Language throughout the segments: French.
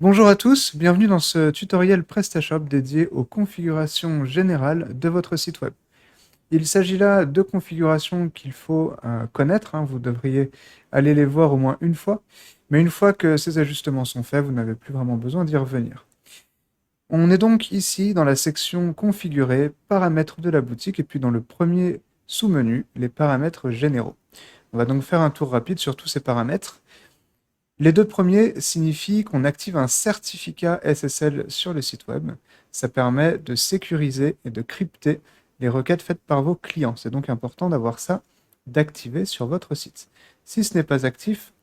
Bonjour à tous, bienvenue dans ce tutoriel PrestaShop dédié aux configurations générales de votre site web. Il s'agit là de configurations qu'il faut connaître, vous devriez aller les voir au moins une fois, mais une fois que ces ajustements sont faits, vous n'avez plus vraiment besoin d'y revenir. On est donc ici dans la section configurer, paramètres de la boutique, et puis dans le premier sous-menu, les paramètres généraux. On va donc faire un tour rapide sur tous ces paramètres. Les deux premiers signifient qu'on active un certificat SSL sur le site web. Ça permet de sécuriser et de crypter les requêtes faites par vos clients. C'est donc important d'avoir ça d'activer sur votre site. Si ce n'est pas actif,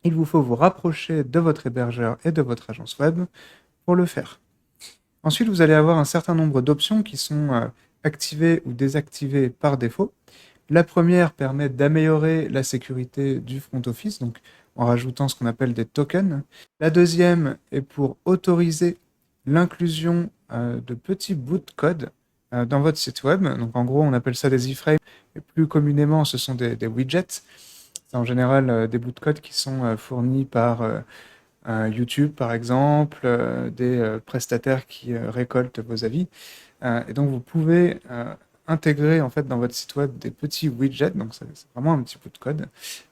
il vous faut vous rapprocher de votre hébergeur et de votre agence web pour le faire. Ensuite, vous allez avoir un certain nombre d'options qui sont activées ou désactivées par défaut. La première permet d'améliorer la sécurité du front office, donc en rajoutant ce qu'on appelle des tokens. La deuxième est pour autoriser l'inclusion de petits bouts de code dans votre site web. Donc en gros, on appelle ça des iframes, et plus communément, ce sont des widgets. C'est en général des bouts de code qui sont fournis par YouTube, par exemple, des prestataires qui récoltent vos avis. Et donc vous pouvez intégrer en fait dans votre site web des petits widgets, donc c'est vraiment un petit bout de code.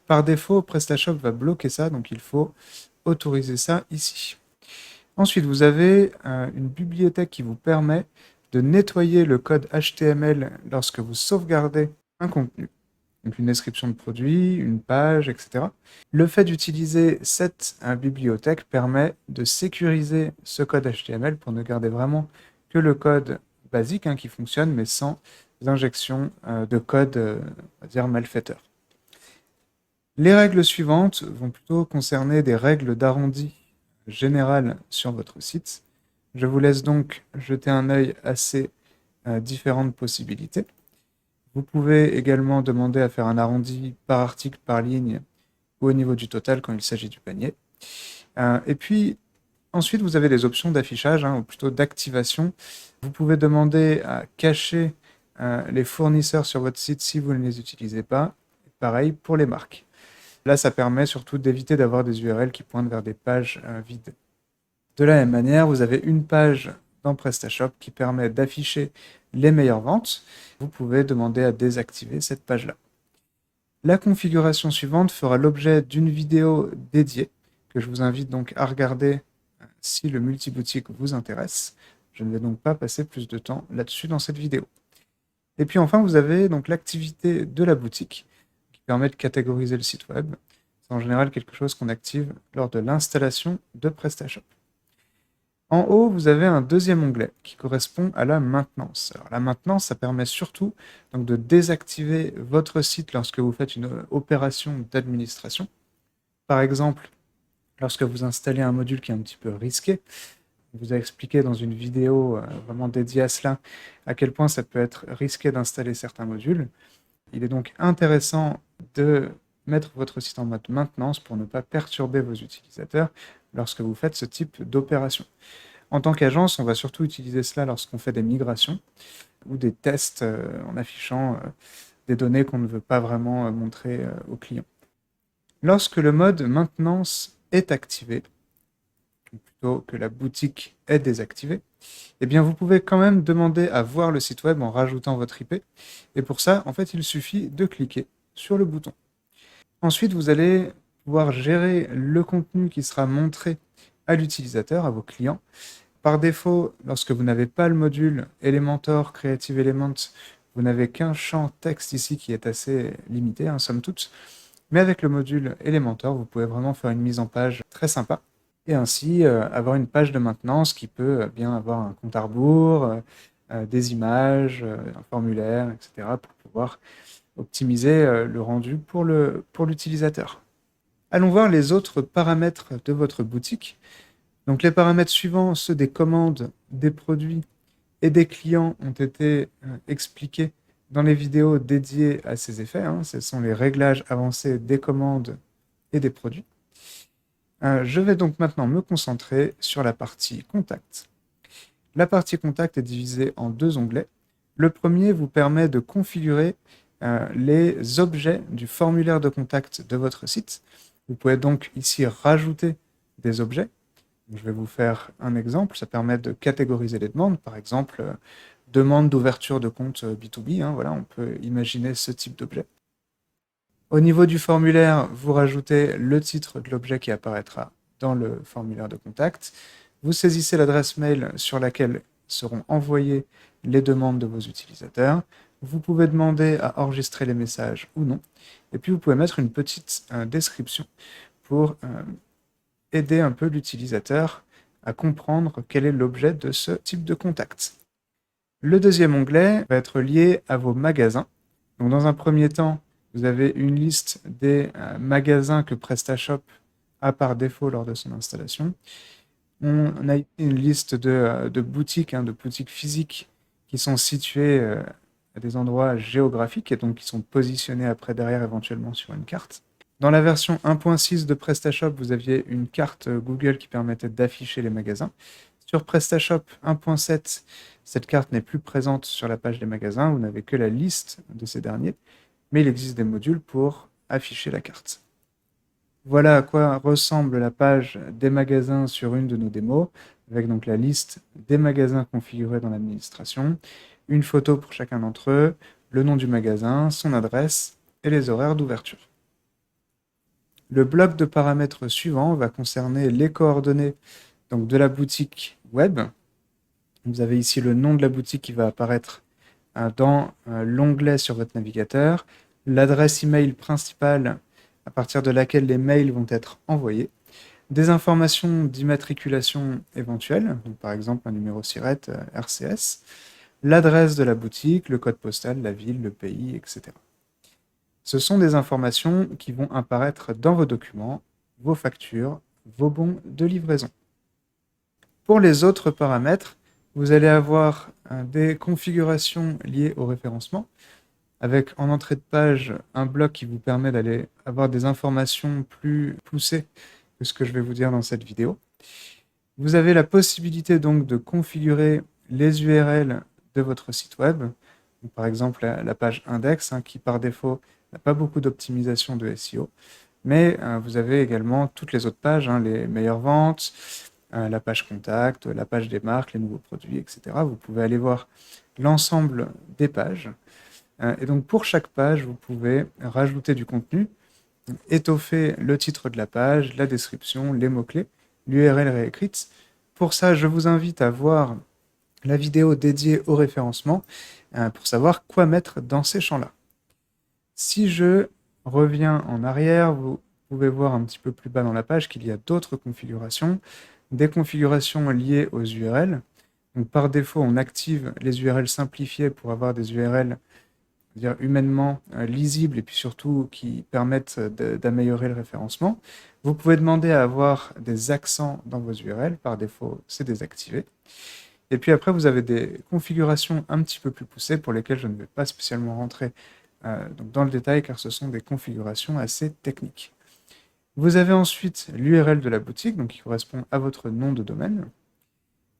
Par défaut, PrestaShop va bloquer ça, donc il faut autoriser ça ici. Ensuite, vous avez une bibliothèque qui vous permet de nettoyer le code HTML lorsque vous sauvegardez un contenu. Donc une description de produit, une page, etc. Le fait d'utiliser cette bibliothèque permet de sécuriser ce code HTML pour ne garder vraiment que le code basique qui fonctionne, mais sans injection de code, on va dire, malfaiteur. Les règles suivantes vont plutôt concerner des règles d'arrondi générales sur votre site. Je vous laisse donc jeter un œil à ces différentes possibilités. Vous pouvez également demander à faire un arrondi par article, par ligne, ou au niveau du total quand il s'agit du panier. Et puis, ensuite, vous avez les options d'affichage, ou plutôt d'activation. Vous pouvez demander à cacher les fournisseurs sur votre site si vous ne les utilisez pas. Pareil pour les marques. Là, ça permet surtout d'éviter d'avoir des URL qui pointent vers des pages vides. De la même manière, vous avez une page dans PrestaShop qui permet d'afficher les meilleures ventes. Vous pouvez demander à désactiver cette page-là. La configuration suivante fera l'objet d'une vidéo dédiée que je vous invite donc à regarder si le multiboutique vous intéresse. Je ne vais donc pas passer plus de temps là-dessus dans cette vidéo. Et puis enfin, vous avez donc l'activité de la boutique qui permet de catégoriser le site web. C'est en général quelque chose qu'on active lors de l'installation de PrestaShop. En haut, vous avez un deuxième onglet qui correspond à la maintenance. Alors, la maintenance, ça permet surtout donc, de désactiver votre site lorsque vous faites une opération d'administration. Par exemple, lorsque vous installez un module qui est un petit peu risqué, je vous ai expliqué dans une vidéo vraiment dédiée à cela à quel point ça peut être risqué d'installer certains modules. Il est donc intéressant de mettre votre site en mode maintenance pour ne pas perturber vos utilisateurs lorsque vous faites ce type d'opération. En tant qu'agence, on va surtout utiliser cela lorsqu'on fait des migrations ou des tests en affichant des données qu'on ne veut pas vraiment montrer aux clients. Lorsque le mode maintenance est activé, ou plutôt que la boutique est désactivée, eh bien vous pouvez quand même demander à voir le site web en rajoutant votre IP. Et pour ça, en fait, il suffit de cliquer sur le bouton. Ensuite, vous allez pouvoir gérer le contenu qui sera montré à l'utilisateur, à vos clients. Par défaut, lorsque vous n'avez pas le module Elementor Creative Element, vous n'avez qu'un champ texte ici qui est assez limité, somme toute. Mais avec le module Elementor, vous pouvez vraiment faire une mise en page très sympa et ainsi avoir une page de maintenance qui peut bien avoir un compte à rebours, des images, un formulaire, etc. pour pouvoir optimiser le rendu pour l'utilisateur. Allons voir les autres paramètres de votre boutique. Donc les paramètres suivants, ceux des commandes, des produits et des clients ont été expliqués dans les vidéos dédiées à ces effets. Ce sont les réglages avancés des commandes et des produits. Je vais donc maintenant me concentrer sur la partie contact. La partie contact est divisée en deux onglets. Le premier vous permet de configurer les objets du formulaire de contact de votre site. Vous pouvez donc ici rajouter des objets. Je vais vous faire un exemple. Ça permet de catégoriser les demandes. Par exemple, demande d'ouverture de compte B2B. Voilà, on peut imaginer ce type d'objet. Au niveau du formulaire, vous rajoutez le titre de l'objet qui apparaîtra dans le formulaire de contact. Vous saisissez l'adresse mail sur laquelle seront envoyées les demandes de vos utilisateurs. Vous pouvez demander à enregistrer les messages ou non. Et puis vous pouvez mettre une petite description pour aider un peu l'utilisateur à comprendre quel est l'objet de ce type de contact. Le deuxième onglet va être lié à vos magasins. Donc dans un premier temps, vous avez une liste des magasins que PrestaShop a par défaut lors de son installation. On a une liste de boutiques, de boutiques physiques qui sont situées à des endroits géographiques et donc qui sont positionnés après derrière éventuellement sur une carte. Dans la version 1.6 de PrestaShop, vous aviez une carte Google qui permettait d'afficher les magasins. Sur PrestaShop 1.7, cette carte n'est plus présente sur la page des magasins, vous n'avez que la liste de ces derniers, mais il existe des modules pour afficher la carte. Voilà à quoi ressemble la page des magasins sur une de nos démos, avec donc la liste des magasins configurés dans l'administration, une photo pour chacun d'entre eux, le nom du magasin, son adresse et les horaires d'ouverture. Le bloc de paramètres suivant va concerner les coordonnées donc, de la boutique web. Vous avez ici le nom de la boutique qui va apparaître dans l'onglet sur votre navigateur, l'adresse email principale à partir de laquelle les mails vont être envoyés, des informations d'immatriculation éventuelles, donc par exemple un numéro SIRET, RCS, l'adresse de la boutique, le code postal, la ville, le pays, etc. Ce sont des informations qui vont apparaître dans vos documents, vos factures, vos bons de livraison. Pour les autres paramètres, vous allez avoir des configurations liées au référencement, avec en entrée de page un bloc qui vous permet d'aller avoir des informations plus poussées que ce que je vais vous dire dans cette vidéo. Vous avez la possibilité donc de configurer les URL de votre site web, donc, par exemple la page index qui par défaut n'a pas beaucoup d'optimisation de SEO, mais vous avez également toutes les autres pages, les meilleures ventes, la page contact, la page des marques, les nouveaux produits, etc. Vous pouvez aller voir l'ensemble des pages. Et donc pour chaque page, vous pouvez rajouter du contenu, étoffer le titre de la page, la description, les mots-clés, l'URL réécrite. Pour ça, je vous invite à voir la vidéo dédiée au référencement pour savoir quoi mettre dans ces champs-là. Si je reviens en arrière, vous pouvez voir un petit peu plus bas dans la page qu'il y a d'autres configurations, des configurations liées aux URL. Donc par défaut, on active les URL simplifiées pour avoir des URL dire humainement lisibles et puis surtout qui permettent d'améliorer le référencement. Vous pouvez demander à avoir des accents dans vos URL. Par défaut, c'est désactivé. Et puis après, vous avez des configurations un petit peu plus poussées pour lesquelles je ne vais pas spécialement rentrer donc dans le détail car ce sont des configurations assez techniques. Vous avez ensuite l'URL de la boutique, donc qui correspond à votre nom de domaine.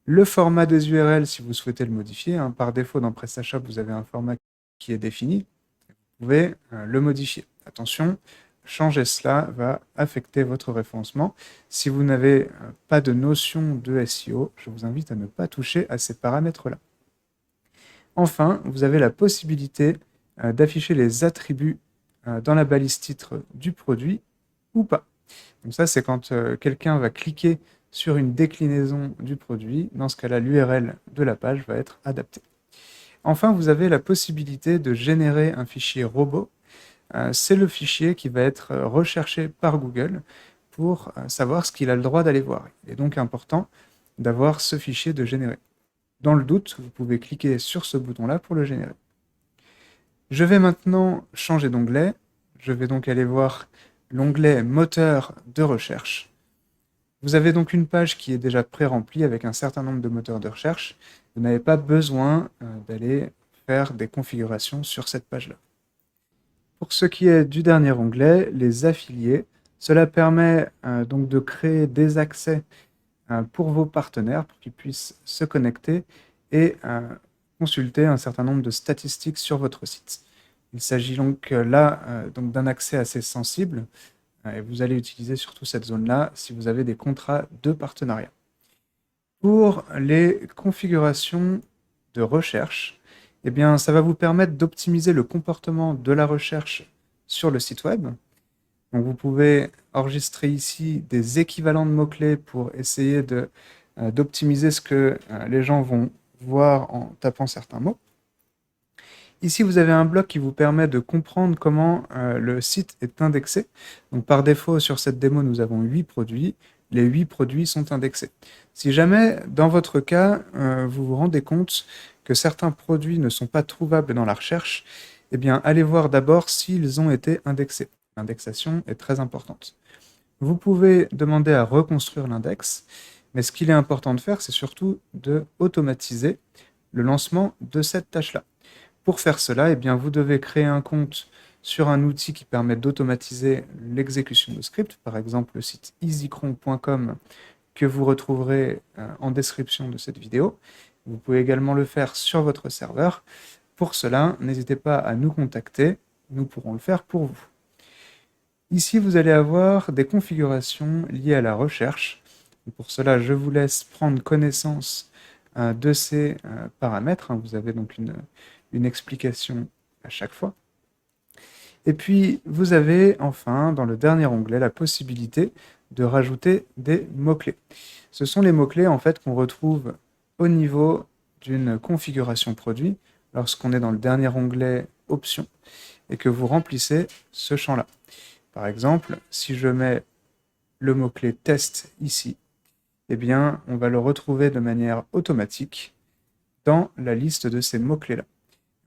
Le format des URL, si vous souhaitez le modifier. Par défaut, dans PrestaShop, vous avez un format qui est défini. Vous pouvez le modifier. Attention, changer cela va affecter votre référencement. Si vous n'avez pas de notion de SEO, je vous invite à ne pas toucher à ces paramètres-là. Enfin, vous avez la possibilité d'afficher les attributs dans la balise titre du produit ou pas. Donc ça, c'est quand quelqu'un va cliquer sur une déclinaison du produit. Dans ce cas-là, l'URL de la page va être adaptée. Enfin, vous avez la possibilité de générer un fichier robot. C'est le fichier qui va être recherché par Google pour savoir ce qu'il a le droit d'aller voir. Il est donc important d'avoir ce fichier de générer. Dans le doute, vous pouvez cliquer sur ce bouton-là pour le générer. Je vais maintenant changer d'onglet. Je vais donc aller voir l'onglet moteur de recherche. Vous avez donc une page qui est déjà pré-remplie avec un certain nombre de moteurs de recherche. Vous n'avez pas besoin d'aller faire des configurations sur cette page-là. Pour ce qui est du dernier onglet, les affiliés, cela permet donc de créer des accès pour vos partenaires pour qu'ils puissent se connecter et consulter un certain nombre de statistiques sur votre site. Il s'agit donc là donc d'un accès assez sensible et vous allez utiliser surtout cette zone-là si vous avez des contrats de partenariat. Pour les configurations de recherche, eh bien, ça va vous permettre d'optimiser le comportement de la recherche sur le site web. Donc, vous pouvez enregistrer ici des équivalents de mots-clés pour essayer d'optimiser ce que les gens vont voir en tapant certains mots. Ici, vous avez un bloc qui vous permet de comprendre comment le site est indexé. Donc, par défaut, sur cette démo, nous avons 8 produits. Les 8 produits sont indexés. Si jamais, dans votre cas, vous vous rendez compte que certains produits ne sont pas trouvables dans la recherche, eh bien, allez voir d'abord s'ils ont été indexés. L'indexation est très importante. Vous pouvez demander à reconstruire l'index, mais ce qu'il est important de faire, c'est surtout de automatiser le lancement de cette tâche-là. Pour faire cela, eh bien, vous devez créer un compte sur un outil qui permet d'automatiser l'exécution de script, par exemple le site easycron.com que vous retrouverez en description de cette vidéo. Vous pouvez également le faire sur votre serveur. Pour cela, n'hésitez pas à nous contacter, nous pourrons le faire pour vous. Ici, vous allez avoir des configurations liées à la recherche. Et pour cela, je vous laisse prendre connaissance de ces paramètres. Vous avez donc une explication à chaque fois. Et puis, vous avez enfin, dans le dernier onglet, la possibilité de rajouter des mots-clés. Ce sont les mots-clés en fait qu'on retrouve au niveau d'une configuration produit lorsqu'on est dans le dernier onglet Options et que vous remplissez ce champ-là. Par exemple, si je mets le mot-clé test ici, eh bien, on va le retrouver de manière automatique dans la liste de ces mots-clés-là.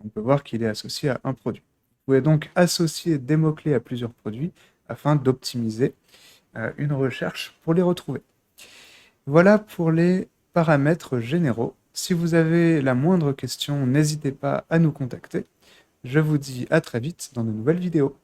On peut voir qu'il est associé à un produit. Vous pouvez donc associer des mots-clés à plusieurs produits afin d'optimiser une recherche pour les retrouver. Voilà pour les paramètres généraux. Si vous avez la moindre question, n'hésitez pas à nous contacter. Je vous dis à très vite dans de nouvelles vidéos.